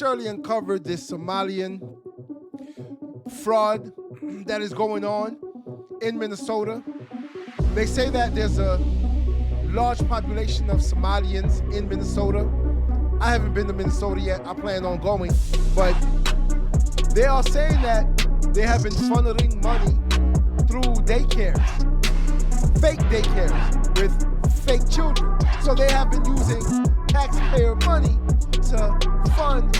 Shirley uncovered this Somalian fraud that is going on in Minnesota. They say that there's a large population of Somalians in Minnesota. I haven't been to Minnesota yet. I plan on going. But they are saying that they have been funneling money through daycares, fake daycares with fake children. So they have been using taxpayer money to fund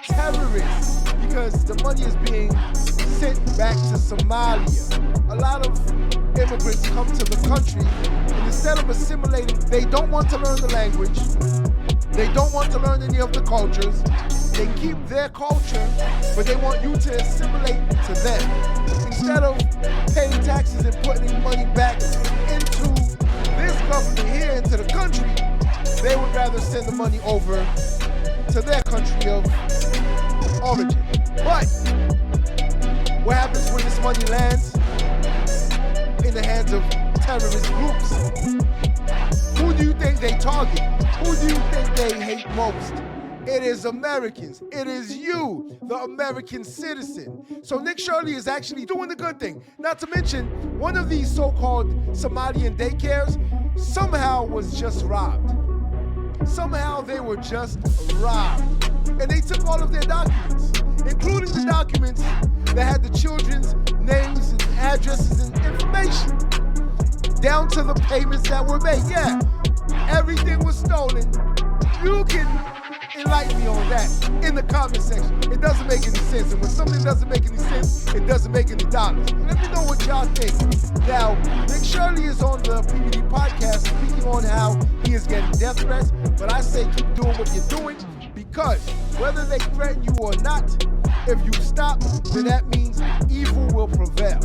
terrorists because the money is being sent back to Somalia. A lot of immigrants come to the country and instead of assimilating, they don't want to learn the language. They don't want to learn any of the cultures. They keep their culture, but they want you to assimilate to them. Instead of paying taxes and putting money back into this government here, into the country, they would rather send the money over to their country of origin. But what happens when this money lands in the hands of terrorist groups? Who do you think they target? Who do you think they hate most? It is Americans. It is you, the American citizen. So Nick Shirley is actually doing the good thing. Not to mention, one of these so-called Somalian daycares somehow was just robbed. Somehow they were just robbed. And they took all of their documents, including the documents that had the children's names and addresses and information, down to the payments that were made. Yeah, everything was stolen. You can enlighten me on that in the comment section. It doesn't make any sense. And when something doesn't make any sense, it doesn't make any dollars. Let me know what y'all think. Now, Nick Shirley is on the PBD Podcast speaking on how he is getting death threats. But I say keep doing what you're doing because whether they threaten you or not, if you stop, then that means evil will prevail.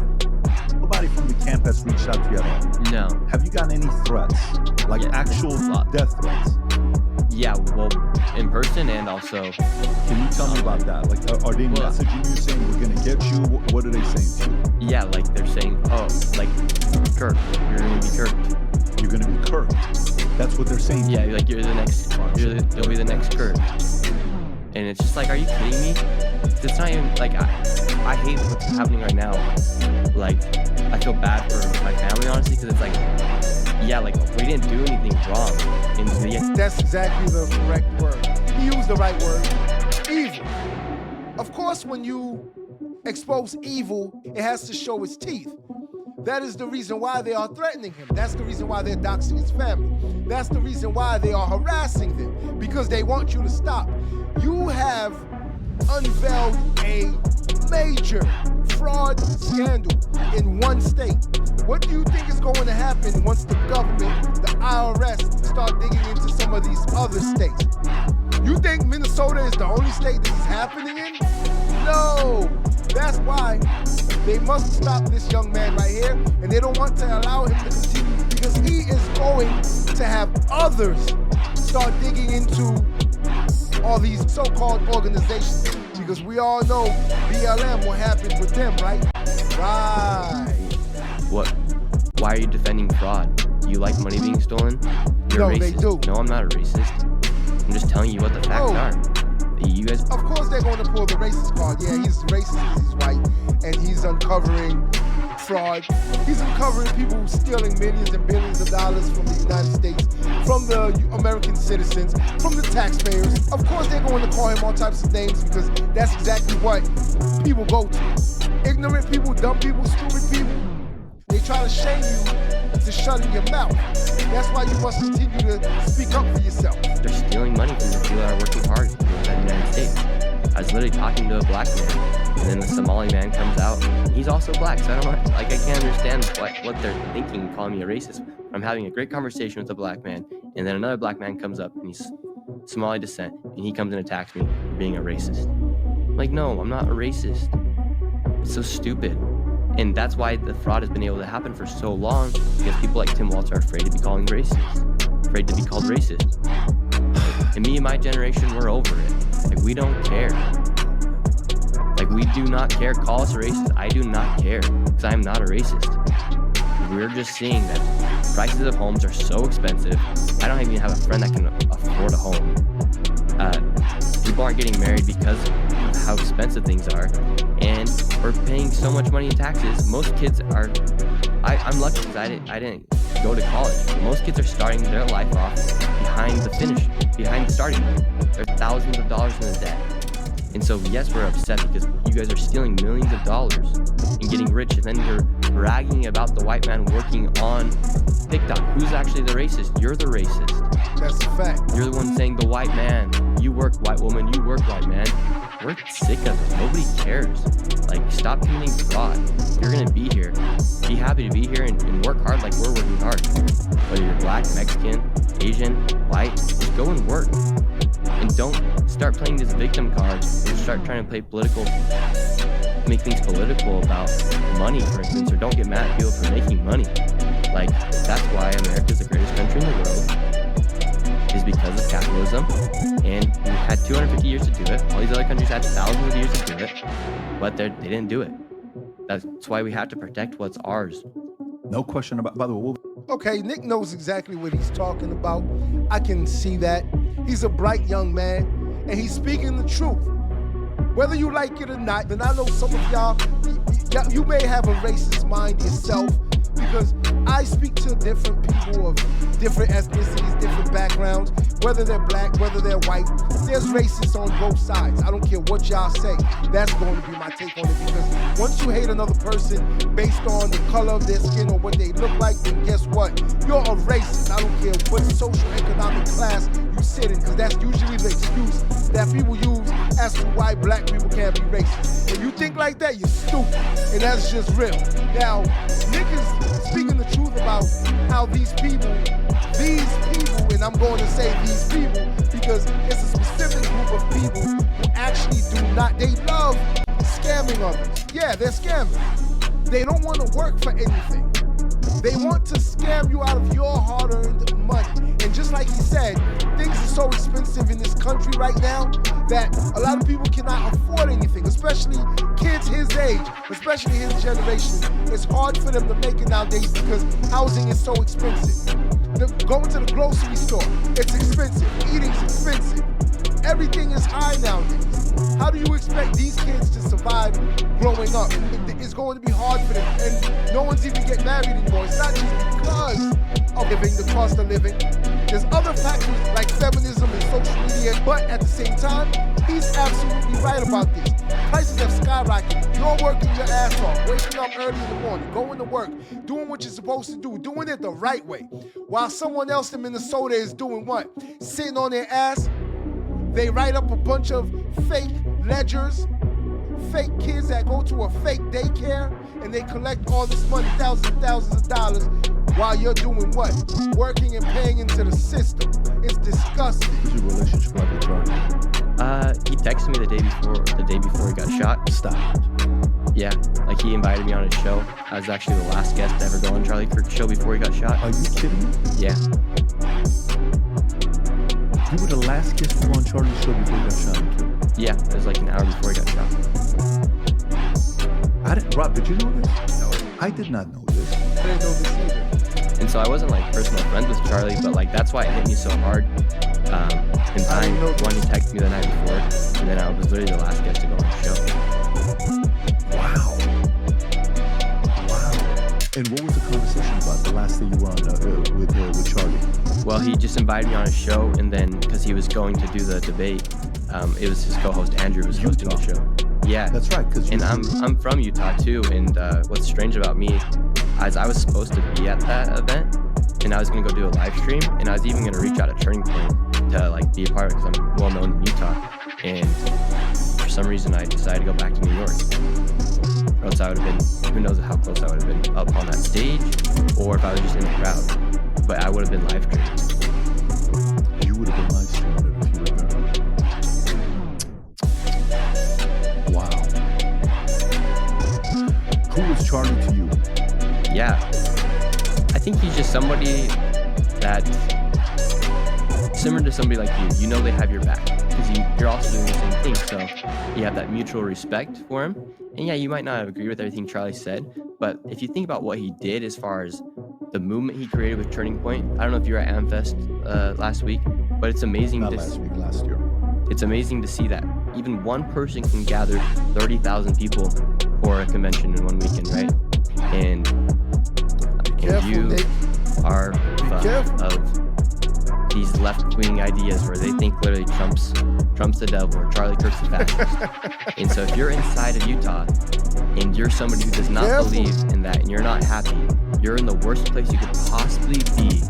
Nobody from the camp has reached out to you at all? No. Have you gotten any threats? Like actual death threats? Yeah, well, in person and also. Can you tell me about that? Like, are they messaging you saying we're gonna get you? What are they saying to you? Yeah, like they're saying, oh, like, Kirk, you're gonna be Kirk. You're gonna be Kirk. That's what they're saying. Yeah, like you're the next. You'll be the next Kirk. And it's just like, are you kidding me? It's not even like I hate what's happening right now. Like, I feel bad for my family, honestly, because it's like, yeah, like we didn't do anything wrong. That's exactly the correct word. He used the right word. Evil. Of course, when you expose evil, it has to show its teeth. That is the reason why they are threatening him. That's the reason why they're doxing his family. That's the reason why they are harassing them, because they want you to stop. You have unveiled a major fraud scandal in one state. What do you think is going to happen once the government, the IRS, start digging into some of these other states? You think Minnesota is the only state this is happening in? No. That's why they must stop this young man right here, and they don't want to allow him to continue because he is going to have others start digging into all these so-called organizations, because we all know BLM, what happened with them, right? Right. What? Why are you defending fraud? You like money being stolen? You're No, a racist. they do. No, I'm not a racist. I'm just telling you what the facts are. You guys. Of course they're going to pull the racist card. Yeah, he's racist because he's white, and he's uncovering fraud. He's uncovering people stealing millions and billions of dollars from the United States, from the American citizens, from the taxpayers. Of course they're going to call him all types of names because that's exactly what people go to. Ignorant people, dumb people, stupid people. They try to shame you to shutting your mouth. That's why you must continue to speak up for yourself. They're stealing money from the people that are working hard in the United States. I was literally talking to a black man, and then the Somali man comes out. He's also black, so I don't know, like I can't understand what they're thinking, calling me a racist. I'm having a great conversation with a black man, and then another black man comes up, and he's Somali descent, and he comes and attacks me for being a racist. I'm like, no, I'm not a racist. It's so stupid. And that's why the fraud has been able to happen for so long, because people like Tim Walz are afraid to be called racist. Afraid to be called racist. And me and my generation, we're over it. Like, we don't care. Like, we do not care. Call us a racist. I do not care, because I am not a racist. We're just seeing that prices of homes are so expensive. I don't even have a friend that can afford a home. People aren't getting married because of how expensive things are, and we're paying so much money in taxes. Most kids are, I'm lucky because I didn't go to college. Most kids are starting their life off behind the starting line. They're thousands of dollars in the debt. And so yes, we're upset because you guys are stealing millions of dollars and getting rich, and then you're bragging about the white man working on TikTok. Who's actually the racist? You're the racist. That's a fact. You're the one saying the white man. You work, white woman. You work, white man. We're sick of it. Nobody cares. Like, stop committing fraud. You're gonna be here. Be happy to be here and work hard like we're working hard. Whether you're black, Mexican, Asian, white, just go and work. And don't start playing this victim card and start trying to play make things political about money, for instance, or don't get mad at people for making money. Like, that's why America's the greatest country in the world, is because of capitalism. And we had 250 years to do it. All these other countries had thousands of years to do it, but they didn't do it. That's why we have to protect what's ours. No question about, by the way. Okay, Nick knows exactly what he's talking about. I can see that. He's a bright young man, and he's speaking the truth. Whether you like it or not, then I know some of y'all, you may have a racist mind yourself, because I speak to different people of different ethnicities, different backgrounds, whether they're black, whether they're white. There's racists on both sides. I don't care what y'all say. That's going to be my take on it, because once you hate another person based on the color of their skin or what they look like, then guess what? You're a racist. I don't care what socioeconomic class you sit in, because that's usually the excuse that people use as to why black people can't be racist. If you think like that, you're stupid, and that's just real. Now, Nick is speaking the truth about how these people, and I'm going to say these people because it's a specific group of people who actually they love scamming others. Yeah, they're scammers. They don't want to work for anything. They want to scam you out of your hard-earned money. And just like he said, things are so expensive in this country right now that a lot of people cannot afford anything, especially kids his age, especially his generation. It's hard for them to make it nowadays because housing is so expensive. Going to the grocery store, it's expensive. Eating's expensive. Everything is high nowadays. How do you expect these kids to survive growing up? It's going to be hard for them, and no one's even getting married anymore. It's not just because of the cost of living. There's other factors like feminism and social media, but at the same time, he's absolutely right about this. Prices have skyrocketed. You're working your ass off, waking up early in the morning, going to work, doing what you're supposed to do, doing it the right way. While someone else in Minnesota is doing what? Sitting on their ass. They write up a bunch of fake ledgers, fake kids that go to a fake daycare, and they collect all this money, thousands and thousands of dollars, while you're doing what? Working and paying into the system. It's disgusting. What's your relationship like with Charlie? He texted me the day before he got shot. Stop. Yeah, like he invited me on his show. I was actually the last guest to ever go on Charlie Kirk's show before he got shot. Are you kidding me? Yeah. You were the last guest to go on Charlie's show before he got shot. Yeah, it was like an hour before he got shot. Rob, did you know this? No. I did not know this. I didn't know this either. And so I wasn't like personal friends with Charlie, but like that's why it hit me so hard. In time, when he texted me the night before, and then I was literally the last guest to go on the show. Wow. And what was the conversation about the last day you were on with Charlie? Well, he just invited me on his show, and then because he was going to do the debate, it was his co-host Andrew was hosting the show. Yeah, that's right. And I'm from Utah too, and what's strange about me is I was supposed to be at that event, and I was gonna go do a live stream, and I was even gonna reach out to Turning Point to like be a part of it because I'm well known in Utah, and for some reason I decided to go back to New York. Or else I would have been, who knows how close I would have been up on that stage, or if I was just in the crowd. But I would have been live streamed. You would have been live streamed if you were there. Wow. Who was Charlie to you? Yeah. I think he's just somebody that, similar to somebody like you, you know they have your back. Because you're also doing the same thing, so you have that mutual respect for him. And yeah, you might not agree with everything Charlie said, but if you think about what he did as far as the movement he created with Turning Point, I don't know if you were at AmFest last week, but it's amazing. Not last week, last year. it's amazing to see that even one person can gather 30,000 people for a convention in one weekend, right? And you are of these left-wing ideas where they think literally Trump's the devil or Charlie Kirk's the fascist. And so if you're inside of Utah and you're somebody who does not believe in that and you're not happy, you're in the worst place you could possibly be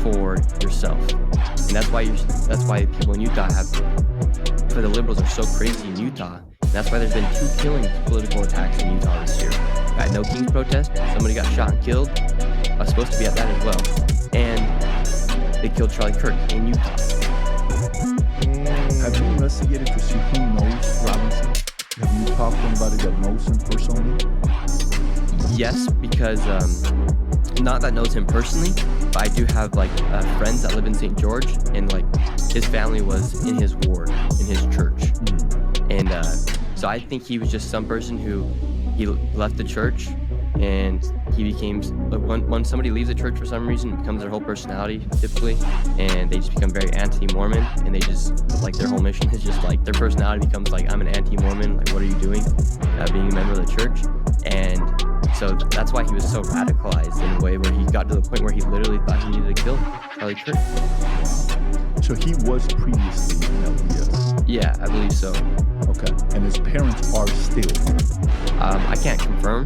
for yourself. And that's why people in Utah for the liberals are so crazy in Utah. And that's why there's been 2 killings, political attacks in Utah this year. At No Kings protest, somebody got shot and killed. I was supposed to be at that as well. And they killed Charlie Kirk in Utah. Have you investigated to see who knows Robinson? Have you talked to anybody that knows him personally? Yes, because not that knows him personally, but I do have friends that live in St. George, and his family was in his ward, in his church. And so I think he was just some person who he left the church, and he became when somebody leaves the church for some reason, it becomes their whole personality typically, and they just become very anti-Mormon, and they just their whole mission is just their personality becomes I'm an anti-Mormon, what are you doing, being a member of the church. And so that's why he was so radicalized in a way where he got to the point where he literally thought he needed to kill Charlie Kirk. So he was previously in LDS? Yeah, I believe so. Okay. And his parents are still? I can't confirm,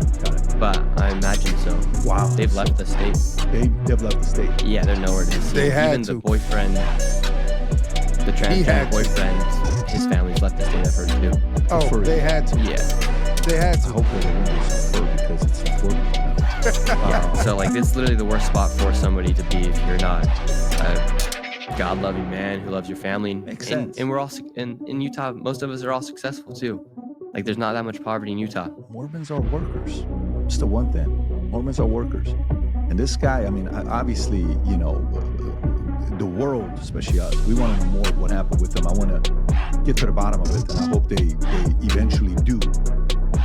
but I imagine so. Wow. They've left the state. They've left the state? Yeah, they're nowhere to be seen. They had Even to. the boyfriend, the transgender boyfriend, his family's left the state, I've heard too. Oh, they had to. Yeah. They had to. I hope they don't use her because it's important. Yeah, so it's literally the worst spot for somebody to be if you're not a God-loving man who loves your family. Makes sense. And we're all in Utah. Most of us are all successful too. There's not that much poverty in Utah. Mormons are workers. It's the one thing. Mormons are workers. And this guy, obviously, the world, especially us, we want to know more of what happened with him. I want to get to the bottom of it, and I hope they eventually do,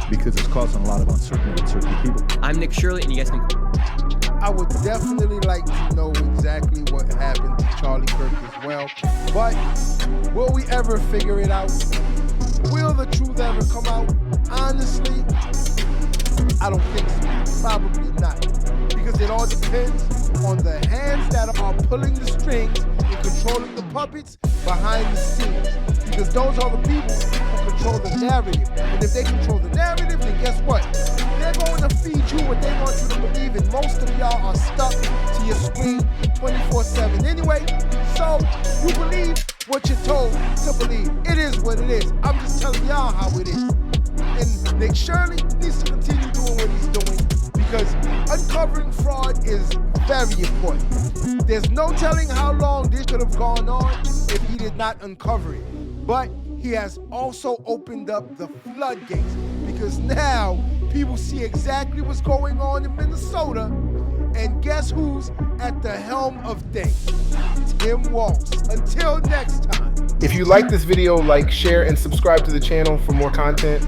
because it's causing a lot of uncertainty with certain people. I'm Nick Shirley, and you guys can... I would definitely like to know exactly what happened to Charlie Kirk as well. But will we ever figure it out? Will the truth ever come out? Honestly, I don't think so. Probably not. Because it all depends on the hands that are pulling the strings and controlling the puppets behind the scenes. Because those are the people who control the narrative. And if they control the narrative, then guess what? They're going to feed you what they want you to believe, and most of y'all are stuck to your screen 24/7 anyway. So you believe what you're told to believe. It is what it is. I'm just telling y'all how it is. And Nick Shirley needs to continue doing what he's doing, because uncovering fraud is very important. There's no telling how long this could have gone on if he did not uncover it. But he has also opened up the floodgates, because now people see exactly what's going on in Minnesota, and guess who's at the helm of things? Tim Walz. Until next time. If you like this video, share, and subscribe to the channel for more content.